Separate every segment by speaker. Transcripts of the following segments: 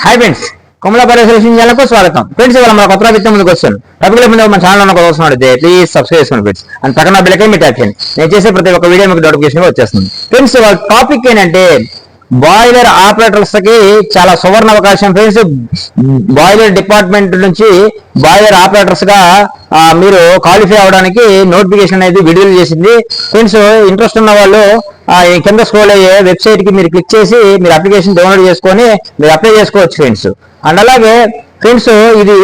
Speaker 1: Hi friends, కొమలా పరిశీలన ఛానల్కు స్వాగతం. ఫ్రెండ్స్, ఇవాళ మన కొత్త విత్తనం ముందుకు వస్తాను. ప్రతిలో ముందు మన ఛానల్ ఉన్న వస్తున్నట్టు ప్లీజ్ సబ్స్క్రైబ్ చేసుకోండి ఫ్రెండ్స్. అండ్ పక్కన బిల్లకై మీ ట్యాప్ చేయండి. నేను చేసే ప్రతి ఒక్క వీడియో మీకు నోటిఫికేషన్ వచ్చేస్తుంది. ఫ్రెండ్స్, వాళ్ళ టాపిక్ ఏంటంటే బాయిలర్ ఆపరేటర్స్ కి చాలా సువర్ణ అవకాశం ఫ్రెండ్స్. బాయిలర్ డిపార్ట్మెంట్ నుంచి బాయిలర్ ఆపరేటర్స్ గా మీరు క్వాలిఫై అవడానికి నోటిఫికేషన్ అనేది విడుదల చేసింది ఫ్రెండ్స్. ఇంట్రెస్ట్ ఉన్న వాళ్ళు కింద స్క్రోల్ అయ్యే వెబ్సైట్ కి మీరు క్లిక్ చేసి మీరు అప్లికేషన్ డౌన్లోడ్ చేసుకొని మీరు అప్లై చేసుకోవచ్చు ఫ్రెండ్స్. అండ్ అలాగే ఫ్రెండ్స్, ఇది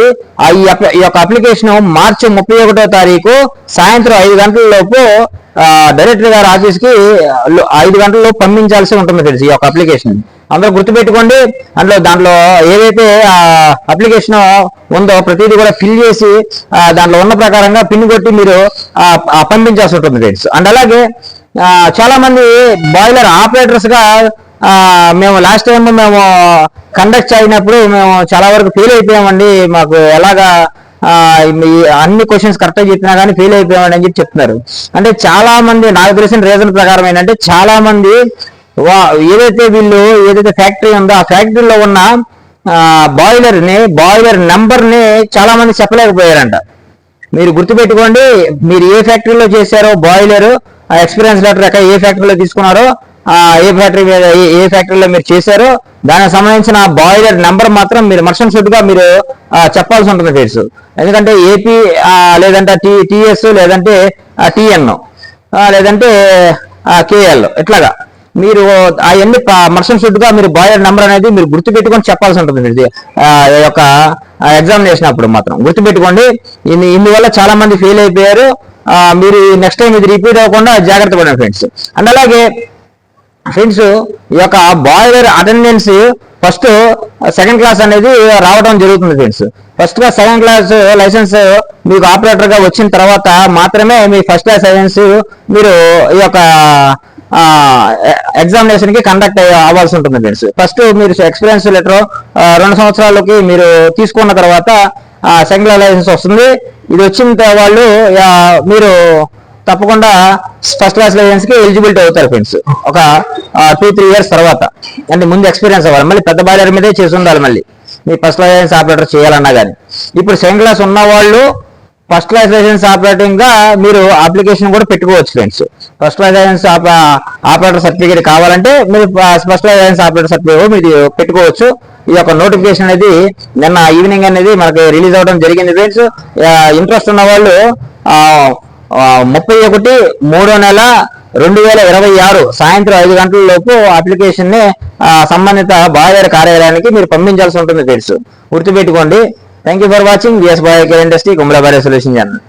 Speaker 1: ఈ యొక్క అప్లికేషన్ మార్చి 31వ తారీఖు సాయంత్రం 5 గంటల లోపు డైరెక్టర్ గారి ఆఫీస్ కి 5 గంటల్లో పంపించాల్సి ఉంటుంది ఫ్రెండ్స్. ఈ యొక్క అప్లికేషన్ అందరూ గుర్తుపెట్టుకోండి. దాంట్లో ఏదైతే అప్లికేషన్ ఉందో ప్రతిదీ కూడా ఫిల్ చేసి దాంట్లో ఉన్న ప్రకారంగా పిన్ కొట్టి మీరు పంపించాల్సి ఉంటుంది ఫ్రెండ్స్. అండ్ అలాగే చాలా మంది బాయిలర్ ఆపరేటర్స్ గా మేము లాస్ట్ టైం మేము కండక్ట్ అయినప్పుడు మేము చాలా వరకు ఫెయిల్ అయిపోయామండి. మాకు ఎలాగా అన్ని క్వశ్చన్స్ కరెక్ట్గా చెప్పినా కానీ ఫెయిల్ అయిపోయామని అని చెప్పి చెప్తున్నారు. అంటే చాలా మంది నాకు తెలిసిన రీజన్ ప్రకారం ఏంటంటే చాలా మంది ఏదైతే ఫ్యాక్టరీ ఉందో ఆ ఫ్యాక్టరీలో ఉన్న బాయిలర్ నెంబర్ ని చాలా మంది చెప్పలేకపోయారంట. మీరు గుర్తుపెట్టుకోండి, మీరు ఏ ఫ్యాక్టరీలో చేశారో బాయిలర్ ఎక్స్పీరియన్స్ లెటర్ ఏ ఫ్యాక్టరీలో తీసుకున్నారో ఏ ఫ్యాక్టరీలో మీరు చేశారో దానికి సంబంధించిన బాయిలర్ నెంబర్ మాత్రం మీరు మర్షన్ షుడ్ గా మీరు చెప్పాల్సి ఉంటుంది ఫ్రెండ్స్. ఎందుకంటే ఏపీ లేదంటే టిఎస్ లేదంటే టిఎన్ లేదంటే కేఎల్ ఇట్లాగా మీరు అవన్నీ మర్షన్ షుడ్ గా మీరు బాయిలర్ నెంబర్ అనేది మీరు గుర్తుపెట్టుకొని చెప్పాల్సి ఉంటుంది. ఈ యొక్క ఎగ్జామినేషన్ అప్పుడు మాత్రం గుర్తుపెట్టుకోండి. ఇందువల్ల చాలా మంది ఫెయిల్ అయిపోయారు. మీరు నెక్స్ట్ టైం ఇది రిపీట్ అవ్వకుండా జాగ్రత్త పడండి ఫ్రెండ్స్. అండ్ అలాగే ఫ్రెండ్స్, ఈ యొక్క boiler attendance first second class అనేది రావడం జరుగుతుంది ఫ్రెండ్స్. ఫస్ట్ గా సెకండ్ క్లాస్ లైసెన్స్ మీకు ఆపరేటర్ గా వచ్చిన తర్వాత మాత్రమే మీ ఫస్ట్ క్లాస్ లైసెన్స్ మీరు ఈ యొక్క ఎగ్జామినేషన్ కి కండక్ట్ అవ్వాల్సి ఉంటుంది ఫ్రెండ్స్. ఫస్ట్ మీరు ఎక్స్పీరియన్స్ లెటర్ 2 సంవత్సరాలకి మీరు తీసుకున్న తర్వాత సెకండ్ క్లాస్ లైసెన్స్ వస్తుంది. ఇది వచ్చిన వాళ్ళు మీరు తప్పకుండా ఫస్ట్ క్లాస్ లైసెన్స్ కి ఎలిజిబిలిటీ అవుతారు ఫ్రెండ్స్. ఒక 2-3 ఇయర్స్ తర్వాత, అంటే ముందు ఎక్స్పీరియన్స్ అవ్వాలి. మళ్ళీ పెద్ద బాయిలర్ మీదే చేసి ఉండాలి మళ్ళీ మీ ఫస్ట్ లైసెన్స్ ఆపరేటర్ చేయాలన్నా కానీ. ఇప్పుడు సెకండ్ క్లాస్ ఉన్న వాళ్ళు ఫస్ట్ క్లాస్ లైసెన్స్ ఆపరేటింగ్ గా మీరు అప్లికేషన్ కూడా పెట్టుకోవచ్చు friends. First class licence operator certificate కావాలంటే మీరు first class licence operator certificate మీరు పెట్టుకోవచ్చు. ఈ యొక్క నోటిఫికేషన్ అనేది నిన్న ఈవినింగ్ అనేది మనకి రిలీజ్ అవ్వడం జరిగింది ఫ్రెండ్స్. ఇంట్రెస్ట్ ఉన్న వాళ్ళు 31/3/2026 సాయంత్రం 5 గంటల లోపు అప్లికేషన్ ని సంబంధిత బాయిలర్ కార్యాలయానికి మీరు పంపించాల్సి ఉంటుంది ఫ్రెండ్స్. గుర్తుపెట్టుకోండి. Thank you for watching. BS boiler care industry, Komala boiler solution channel.